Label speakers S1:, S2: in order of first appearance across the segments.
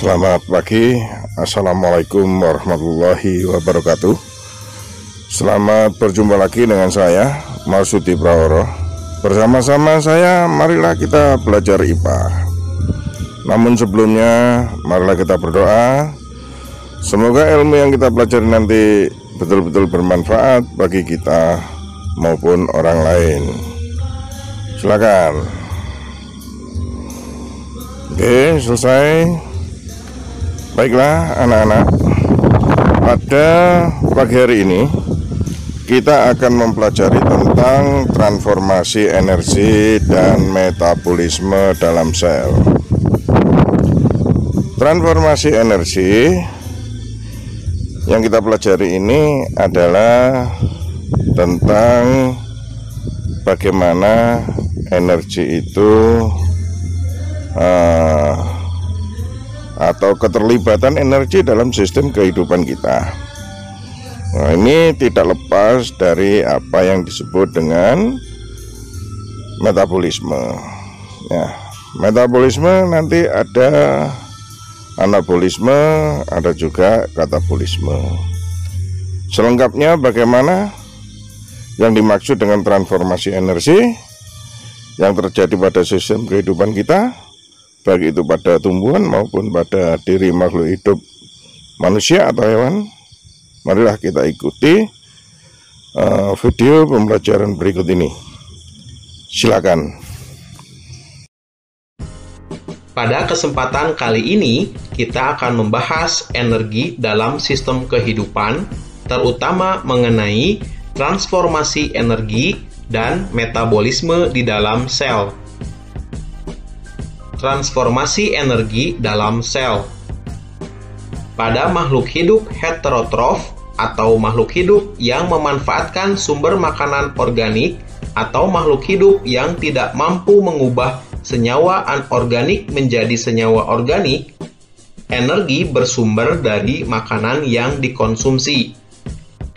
S1: Selamat pagi, Assalamualaikum warahmatullahi wabarakatuh. Selamat berjumpa lagi dengan saya, Marsudi Praworo. Bersama-sama saya, marilah kita belajar IPA. Namun sebelumnya, marilah kita berdoa. Semoga ilmu yang kita pelajari nanti betul-betul bermanfaat bagi kita maupun orang lain. Silakan. Oke, selesai. Baiklah anak-anak, pada pagi hari ini kita akan mempelajari tentang transformasi energi dan metabolisme dalam sel. Transformasi energi yang kita pelajari ini adalah tentang bagaimana energi itu atau keterlibatan energi dalam sistem kehidupan kita. Nah, ini tidak lepas dari apa yang disebut dengan metabolisme. Ya, metabolisme nanti ada anabolisme, ada juga katabolisme. Selengkapnya bagaimana yang dimaksud dengan transformasi energi yang terjadi pada sistem kehidupan kita, baik itu pada tumbuhan maupun pada diri makhluk hidup manusia atau hewan. Marilah kita ikuti video pembelajaran berikut ini. Silakan.
S2: Pada kesempatan kali ini kita akan membahas energi dalam sistem kehidupan, terutama mengenai transformasi energi dan metabolisme di dalam sel. Transformasi energi dalam sel. Pada makhluk hidup heterotrof atau makhluk hidup yang memanfaatkan sumber makanan organik atau makhluk hidup yang tidak mampu mengubah senyawa anorganik menjadi senyawa organik, energi bersumber dari makanan yang dikonsumsi.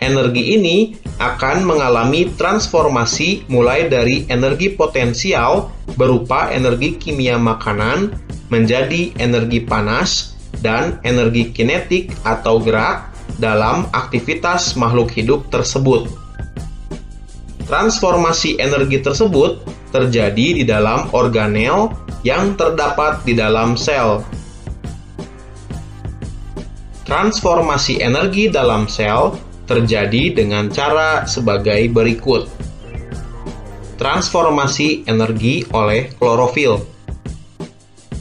S2: Energi ini akan mengalami transformasi mulai dari energi potensial berupa energi kimia makanan menjadi energi panas dan energi kinetik atau gerak dalam aktivitas makhluk hidup tersebut. Transformasi energi tersebut terjadi di dalam organel yang terdapat di dalam sel. Transformasi energi dalam sel terjadi dengan cara sebagai berikut. Transformasi energi oleh klorofil.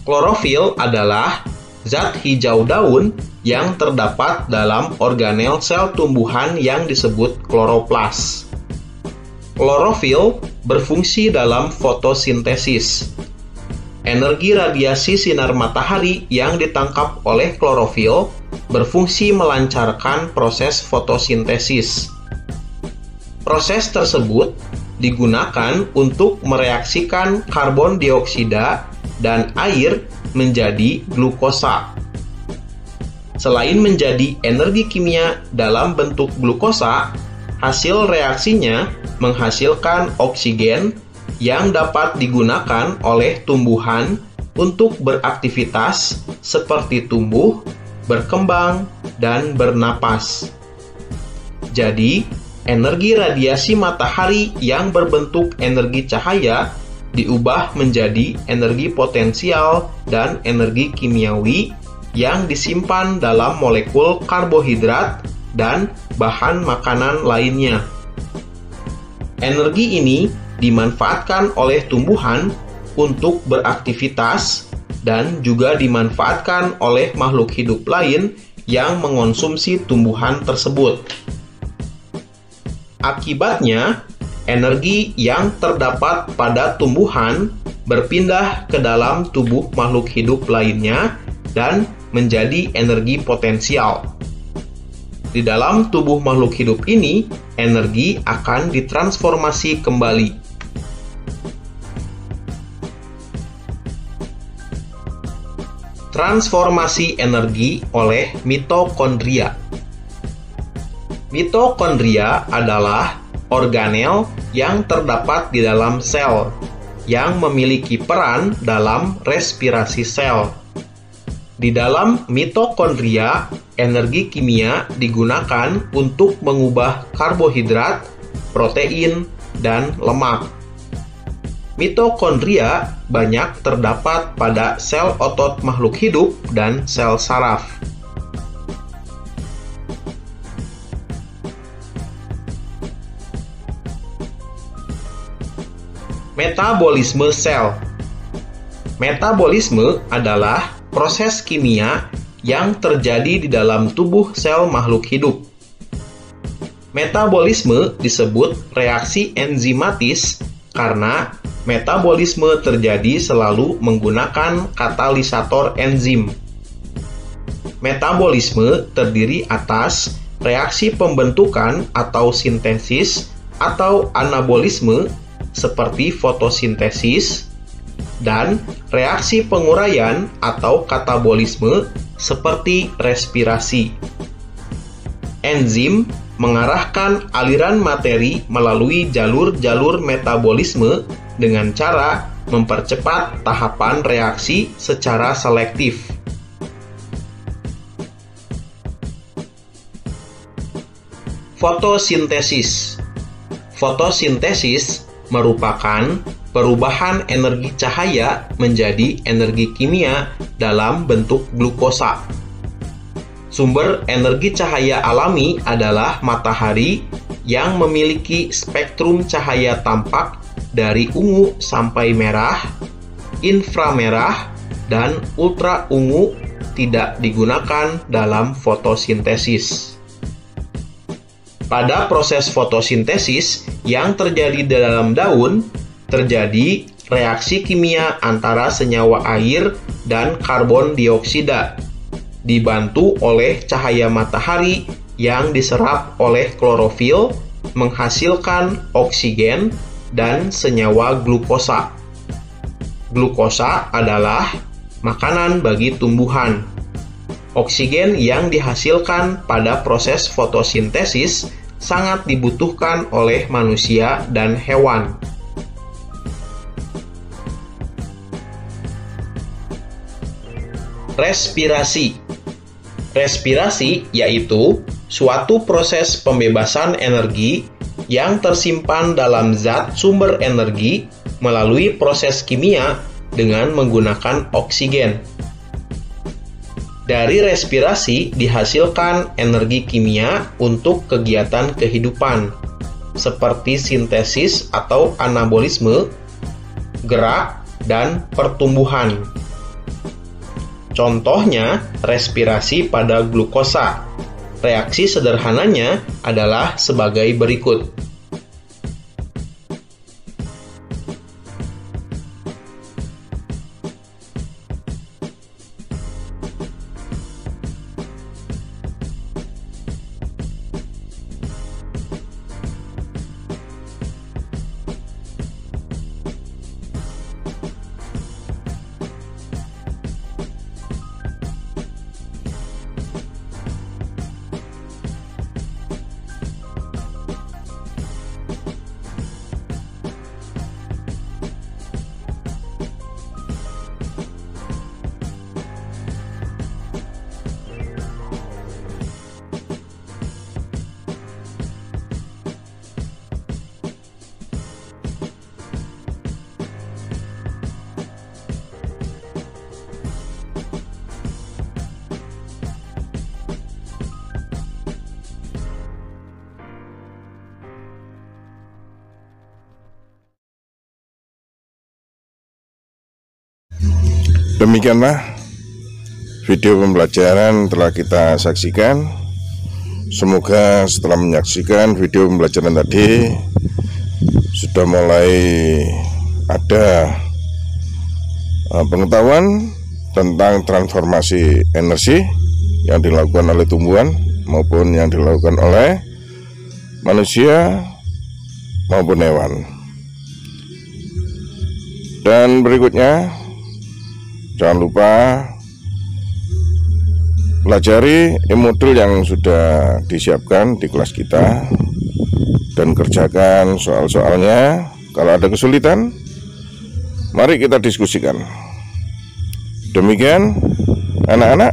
S2: Klorofil adalah zat hijau daun yang terdapat dalam organel sel tumbuhan yang disebut kloroplas. Klorofil berfungsi dalam fotosintesis. Energi radiasi sinar matahari yang ditangkap oleh klorofil berfungsi melancarkan proses fotosintesis. Proses tersebut digunakan untuk mereaksikan karbon dioksida dan air menjadi glukosa. Selain menjadi energi kimia dalam bentuk glukosa, hasil reaksinya menghasilkan oksigen yang dapat digunakan oleh tumbuhan untuk beraktivitas seperti tumbuh, berkembang, dan bernapas. Jadi, energi radiasi matahari yang berbentuk energi cahaya diubah menjadi energi potensial dan energi kimiawi yang disimpan dalam molekul karbohidrat dan bahan makanan lainnya. Energi ini dimanfaatkan oleh tumbuhan untuk beraktivitas dan juga dimanfaatkan oleh makhluk hidup lain yang mengonsumsi tumbuhan tersebut. Akibatnya, energi yang terdapat pada tumbuhan berpindah ke dalam tubuh makhluk hidup lainnya dan menjadi energi potensial. Di dalam tubuh makhluk hidup ini, energi akan ditransformasi kembali. Transformasi energi oleh mitokondria. Mitokondria adalah organel yang terdapat di dalam sel yang memiliki peran dalam respirasi sel. Di dalam mitokondria, energi kimia digunakan untuk mengubah karbohidrat, protein, dan lemak. Mitokondria banyak terdapat pada sel otot makhluk hidup dan sel saraf. Metabolisme sel. Metabolisme adalah proses kimia yang terjadi di dalam tubuh sel makhluk hidup. Metabolisme disebut reaksi enzimatis karena metabolisme terjadi selalu menggunakan katalisator enzim. Metabolisme terdiri atas reaksi pembentukan atau sintesis atau anabolisme seperti fotosintesis, dan reaksi penguraian atau katabolisme seperti respirasi. Enzim mengarahkan aliran materi melalui jalur-jalur metabolisme dengan cara mempercepat tahapan reaksi secara selektif. Fotosintesis. Fotosintesis merupakan perubahan energi cahaya menjadi energi kimia dalam bentuk glukosa. Sumber energi cahaya alami adalah matahari yang memiliki spektrum cahaya tampak dari ungu sampai merah, inframerah, dan ultra ungu tidak digunakan dalam fotosintesis. Pada proses fotosintesis yang terjadi di dalam daun, terjadi reaksi kimia antara senyawa air dan karbon dioksida, dibantu oleh cahaya matahari yang diserap oleh klorofil, menghasilkan oksigen dan senyawa glukosa. Glukosa adalah makanan bagi tumbuhan. Oksigen yang dihasilkan pada proses fotosintesis sangat dibutuhkan oleh manusia dan hewan. Respirasi. Respirasi yaitu suatu proses pembebasan energi yang tersimpan dalam zat sumber energi melalui proses kimia dengan menggunakan oksigen. Dari respirasi dihasilkan energi kimia untuk kegiatan kehidupan, seperti sintesis atau anabolisme, gerak, dan pertumbuhan. Contohnya, respirasi pada glukosa. Reaksi sederhananya adalah sebagai berikut.
S1: Demikianlah video pembelajaran telah kita saksikan. Semoga setelah menyaksikan video pembelajaran tadi sudah mulai ada pengetahuan tentang transformasi energi yang dilakukan oleh tumbuhan maupun yang dilakukan oleh manusia maupun hewan. Dan berikutnya, jangan lupa pelajari modul yang sudah disiapkan di kelas kita dan kerjakan soal-soalnya. Kalau ada kesulitan, mari kita diskusikan. Demikian, Anak-anak,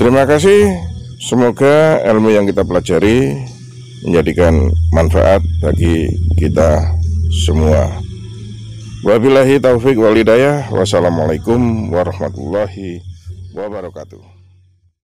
S1: terima kasih. Semoga ilmu yang kita pelajari menjadikan manfaat bagi kita semua. Wabillahi taufik wal hidayah. Wassalamualaikum warahmatullahi wabarakatuh.